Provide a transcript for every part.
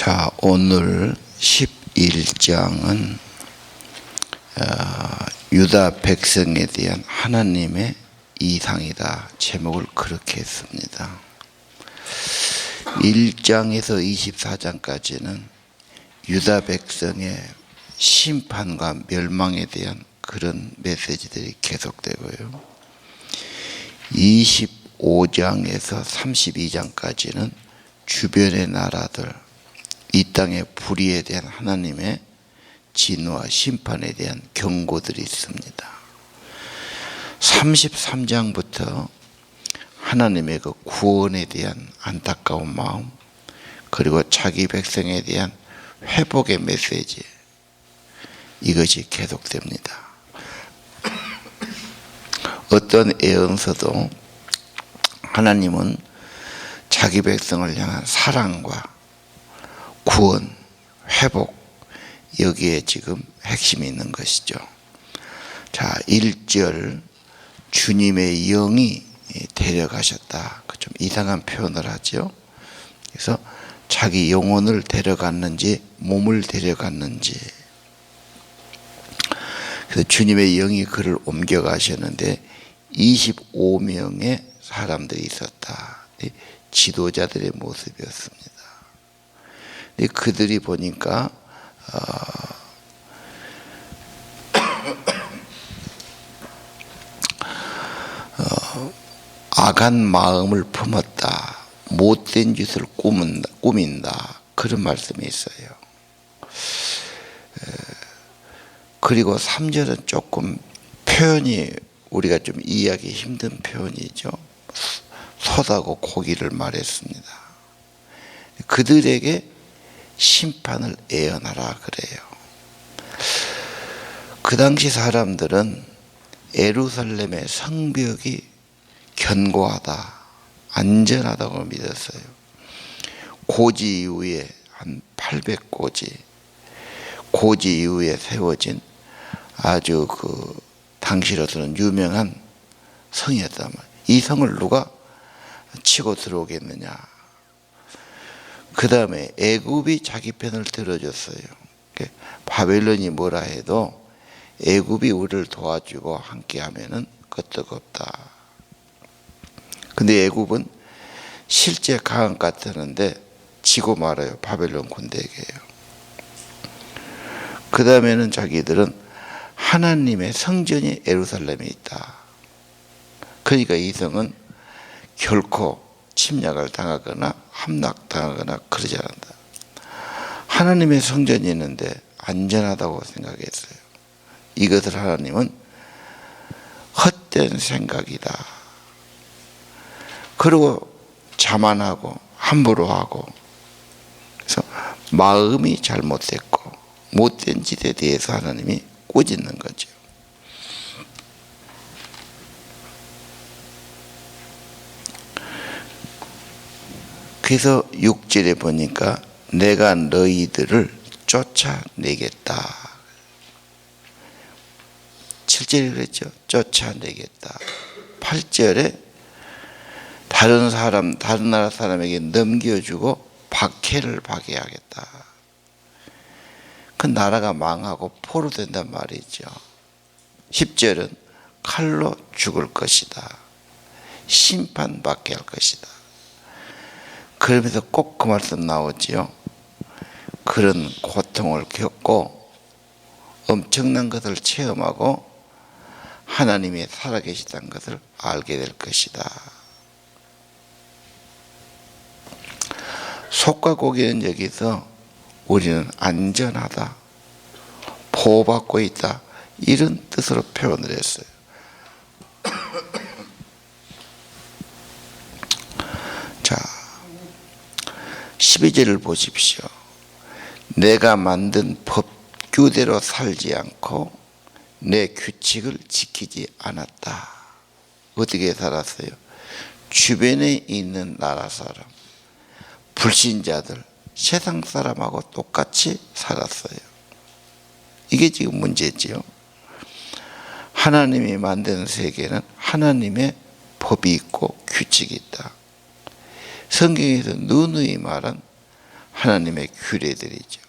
자, 오늘 11장은 유다 백성에 대한 하나님의 이상이다. 제목을 그렇게 했습니다. 1장에서 24장까지는 유다 백성의 심판과 멸망에 대한 그런 메시지들이 계속되고요. 25장에서 32장까지는 주변의 나라들, 이 땅의 불의에 대한 하나님의 진노와 심판에 대한 경고들이 있습니다. 33장부터 하나님의 그 구원에 대한 안타까운 마음, 그리고 자기 백성에 대한 회복의 메시지, 이것이 계속됩니다. 어떤 예언서도 하나님은 자기 백성을 향한 사랑과 구원, 회복, 여기에 지금 핵심이 있는 것이죠. 자, 1절 주님의 영이 데려가셨다. 좀 이상한 표현을 하죠. 그래서 자기 영혼을 데려갔는지 몸을 데려갔는지, 그래서 주님의 영이 그를 옮겨가셨는데 25명의 사람들이 있었다. 지도자들의 모습이었습니다. 그들이 보니까 악한 마음을 품었다. 못된 짓을 꾸민다. 그런 말씀이 있어요. 그리고 3절은 조금 표현이 우리가 좀 이해하기 힘든 표현이죠. 소다고 고기를 말했습니다. 그들에게 심판을 예언하라 그래요. 그 당시 사람들은 예루살렘의 성벽이 견고하다, 안전하다고 믿었어요. 고지 이후에 한 800고지, 고지 이후에 세워진 아주 그 당시로서는 유명한 성이었단 말이에요. 이 성을 누가 치고 들어오겠느냐. 그 다음에 애굽이 자기 편을 들어줬어요. 바벨론이 뭐라 해도 애굽이 우리를 도와주고 함께하면은 끄떡없다. 근데 애굽은 실제 강한 같았는데 지고 말아요. 바벨론 군대에게요. 그 다음에는 자기들은 하나님의 성전이 예루살렘에 있다. 그러니까 이 성은 결코 침략을 당하거나 함락당하거나 그러지 않는다. 하나님의 성전이 있는데 안전하다고 생각했어요. 이것을 하나님은 헛된 생각이다. 그리고 자만하고 함부로 하고, 그래서 마음이 잘못됐고 못된 짓에 대해서 하나님이 꾸짖는 거죠. 그래서 6절에 보니까 내가 너희들을 쫓아내겠다. 7절에 그랬죠. 쫓아내겠다. 8절에 다른 나라 사람에게 넘겨주고 박해를 받게 하겠다. 그 나라가 망하고 포로 된단 말이죠. 10절은 칼로 죽을 것이다. 심판받게 할 것이다. 그러면서 꼭 그 말씀 나오지요. 그런 고통을 겪고 엄청난 것을 체험하고 하나님이 살아계시다는 것을 알게 될 것이다. 속과 고기는 여기서 우리는 안전하다, 보호받고 있다, 이런 뜻으로 표현을 했어요. 자, 12절을 보십시오. 내가 만든 법규대로 살지 않고 내 규칙을 지키지 않았다. 어떻게 살았어요? 주변에 있는 나라 사람, 불신자들, 세상 사람하고 똑같이 살았어요. 이게 지금 문제지요. 하나님이 만든 세계는 하나님의 법이 있고 규칙이 있다. 성경에서 누누이 말한 하나님의 규례들이죠.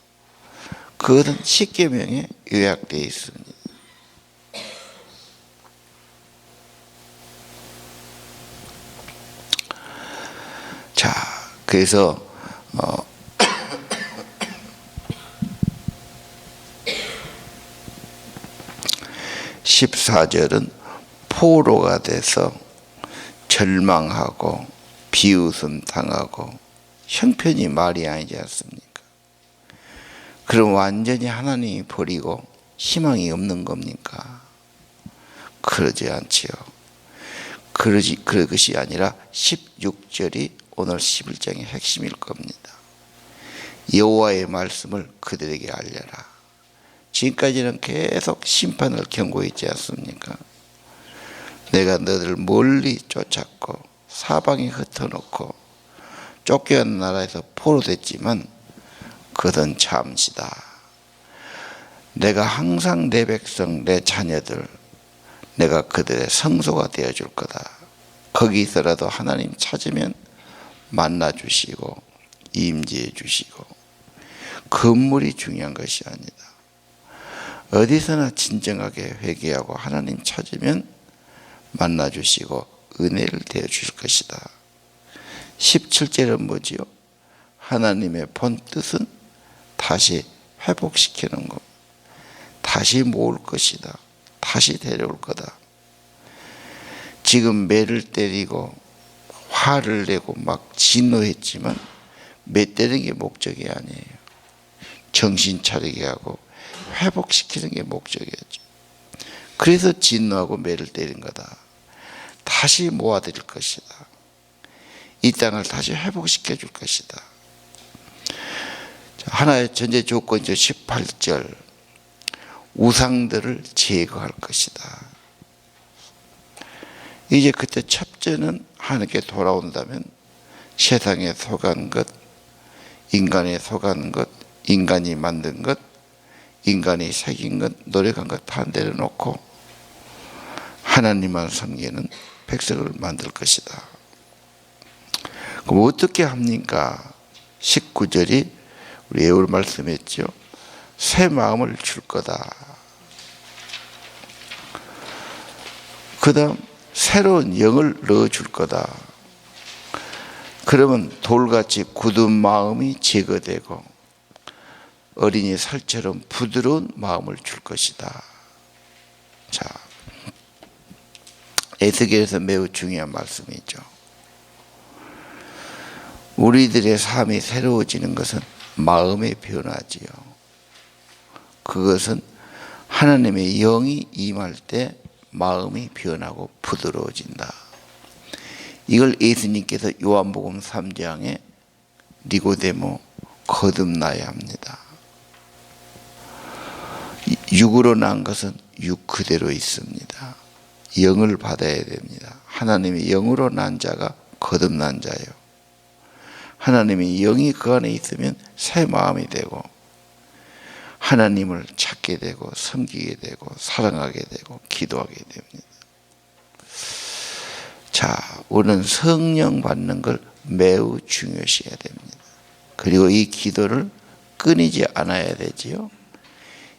그것은 십계명에 요약되어 있습니다. 자, 그래서 14절은 포로가 돼서 절망하고 비웃음 당하고 형편이 말이 아니지 않습니까? 그럼 완전히 하나님이 버리고 희망이 없는 겁니까? 그러지 않지요. 그럴 것이 아니라 16절이 오늘 11장의 핵심일 겁니다. 여호와의 말씀을 그들에게 알려라. 지금까지는 계속 심판을 경고했지 않습니까? 내가 너희를 멀리 쫓았고 사방에 흩어놓고 쫓겨난 나라에서 포로됐지만 그것은 잠시다. 내가 항상 내 백성 내 자녀들 내가 그들의 성소가 되어줄 거다. 거기서라도 하나님 찾으면 만나주시고 임재해 주시고 건물이 중요한 것이 아니다. 어디서나 진정하게 회개하고 하나님 찾으면 만나주시고 은혜를 대해 주실 것이다. 17절은 뭐지요? 하나님의 본 뜻은 다시 회복시키는 것, 다시 모을 것이다. 다시 데려올 거다. 지금 매를 때리고 화를 내고 막 진노했지만 매 때리는 게 목적이 아니에요. 정신 차리게 하고 회복시키는 게 목적이었죠. 그래서 진노하고 매를 때린 거다. 다시 모아드릴 것이다. 이 땅을 다시 회복시켜 줄 것이다. 하나의 전제 조건이죠. 18절 우상들을 제거할 것이다. 이제 그때 첫째는 하나님께 돌아온다면 세상에 속한 것, 인간에 속한 것, 인간이 만든 것, 인간이 새긴 것, 노력한 것 다 내려놓고 하나님만 섬기는 백성을 만들 것이다. 그럼 어떻게 합니까? 19절이 우리 예울 말씀했죠. 새 마음을 줄 거다. 그 다음 새로운 영을 넣어줄 거다. 그러면 돌같이 굳은 마음이 제거되고 어린이 살처럼 부드러운 마음을 줄 것이다. 자, 에스겔에서 매우 중요한 말씀이죠. 우리들의 삶이 새로워지는 것은 마음의 변화지요. 그것은 하나님의 영이 임할 때 마음이 변하고 부드러워진다. 이걸 예수님께서 요한복음 3장에 니고데모 거듭나야 합니다. 육으로 난 것은 육 그대로 있습니다. 영을 받아야 됩니다. 하나님의 영으로 난 자가 거듭난 자예요. 하나님의 영이 그 안에 있으면 새 마음이 되고 하나님을 찾게 되고 섬기게 되고 사랑하게 되고 기도하게 됩니다. 자, 우리는 성령 받는 걸 매우 중요시해야 됩니다. 그리고 이 기도를 끊이지 않아야 되지요.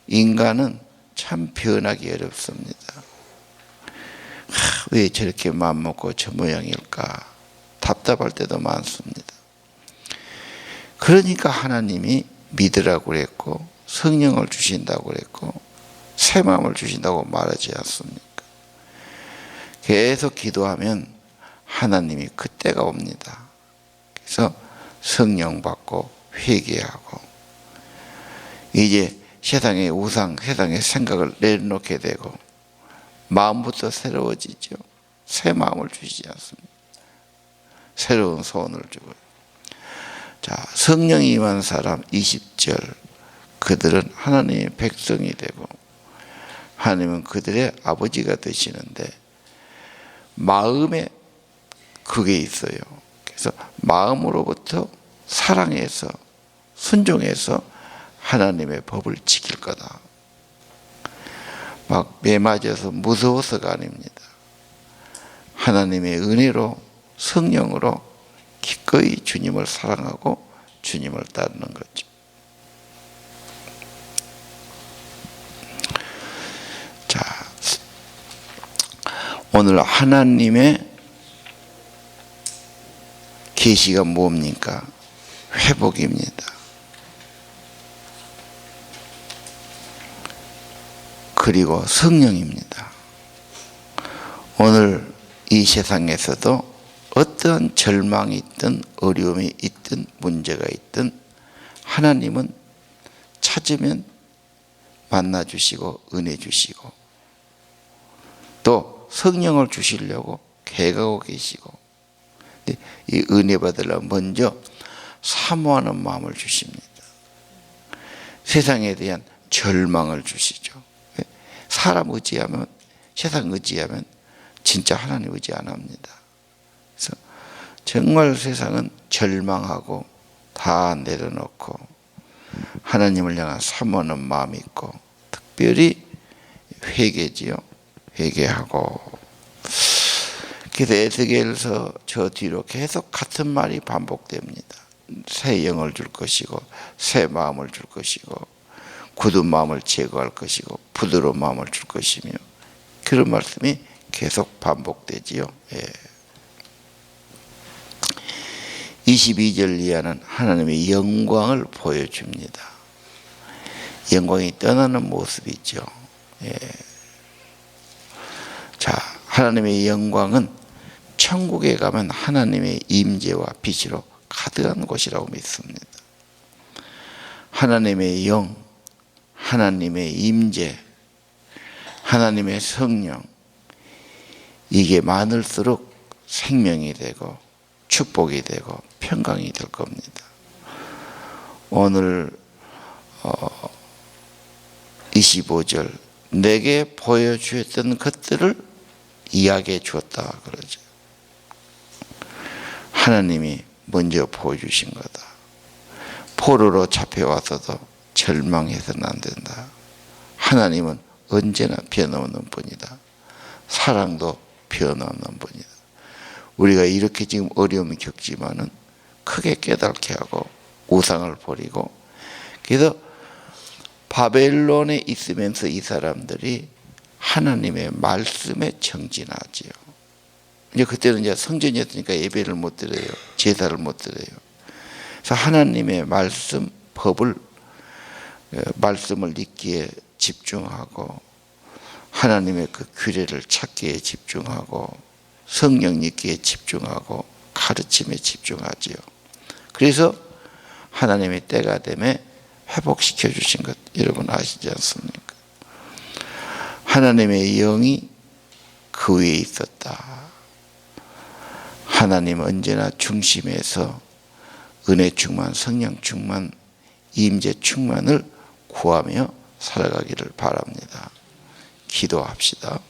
인간은 참 변하기 어렵습니다. 왜 저렇게 마음먹고 저 모양일까? 답답할 때도 많습니다. 그러니까 하나님이 믿으라고 그랬고 성령을 주신다고 그랬고 새 마음을 주신다고 말하지 않습니까? 계속 기도하면 하나님이 그때가 옵니다. 그래서 성령 받고 회개하고 이제 세상의 우상, 세상의 생각을 내려놓게 되고 마음부터 새로워지죠. 새 마음을 주시지 않습니다. 새로운 소원을 주고요. 자, 성령이 임한 사람 20절 그들은 하나님의 백성이 되고 하나님은 그들의 아버지가 되시는데 마음에 그게 있어요. 그래서 마음으로부터 사랑해서 순종해서 하나님의 법을 지킬 거다. 막 매맞아서 무서워서가 아닙니다. 하나님의 은혜로 성령으로 기꺼이 주님을 사랑하고 주님을 따르는 거죠. 자, 오늘 하나님의 계시가 뭡니까? 회복입니다. 그리고 성령입니다. 오늘 이 세상에서도 어떠한 절망이 있든 어려움이 있든 문제가 있든 하나님은 찾으면 만나주시고 은혜 주시고 또 성령을 주시려고 계획하고 계시고 이 은혜 받으려면 먼저 사모하는 마음을 주십니다. 세상에 대한 절망을 주시죠. 사람 의지하면 세상 의지하면 진짜 하나님 의지 안 합니다. 그래서 정말 세상은 절망하고 다 내려놓고 하나님을 향한 사모하는 마음이 있고 특별히 회개지요. 회개하고 그래서 에스겔서 저 뒤로 계속 같은 말이 반복됩니다. 새 영을 줄 것이고 새 마음을 줄 것이고 굳은 마음을 제거할 것이고 부드러운 마음을 줄 것이며 그런 말씀이 계속 반복되지요. 22절 이하는 하나님의 영광을 보여줍니다. 영광이 떠나는 모습이죠. 자, 하나님의 영광은 천국에 가면 하나님의 임재와 빛으로 가득한 곳이라고 믿습니다. 하나님의 영, 하나님의 임재, 하나님의 성령 이게 많을수록 생명이 되고 축복이 되고 평강이 될 겁니다. 오늘 25절 내게 보여주었던 것들을 이야기해 주었다 그러죠. 하나님이 먼저 보여주신 거다. 포로로 잡혀와서도 절망해서는 안 된다. 하나님은 언제나 변함없는 분이다. 사랑도 변함없는 분이다. 우리가 이렇게 지금 어려움을 겪지만은 크게 깨닫게 하고 우상을 버리고 그래서 바벨론에 있으면서 이 사람들이 하나님의 말씀에 정진하지요. 이제 그때는 이제 성전이었으니까 예배를 못 드려요. 제사를 못 드려요. 그래서 하나님의 말씀, 법을 말씀을 읽기에 집중하고 하나님의 그 규례를 찾기에 집중하고 성령 읽기에 집중하고 가르침에 집중하지요. 그래서 하나님의 때가 되면 회복시켜 주신 것 여러분 아시지 않습니까? 하나님의 영이 그 위에 있었다. 하나님 언제나 중심에서 은혜 충만, 성령 충만, 임재 충만을 구하며 살아가기를 바랍니다. 기도합시다.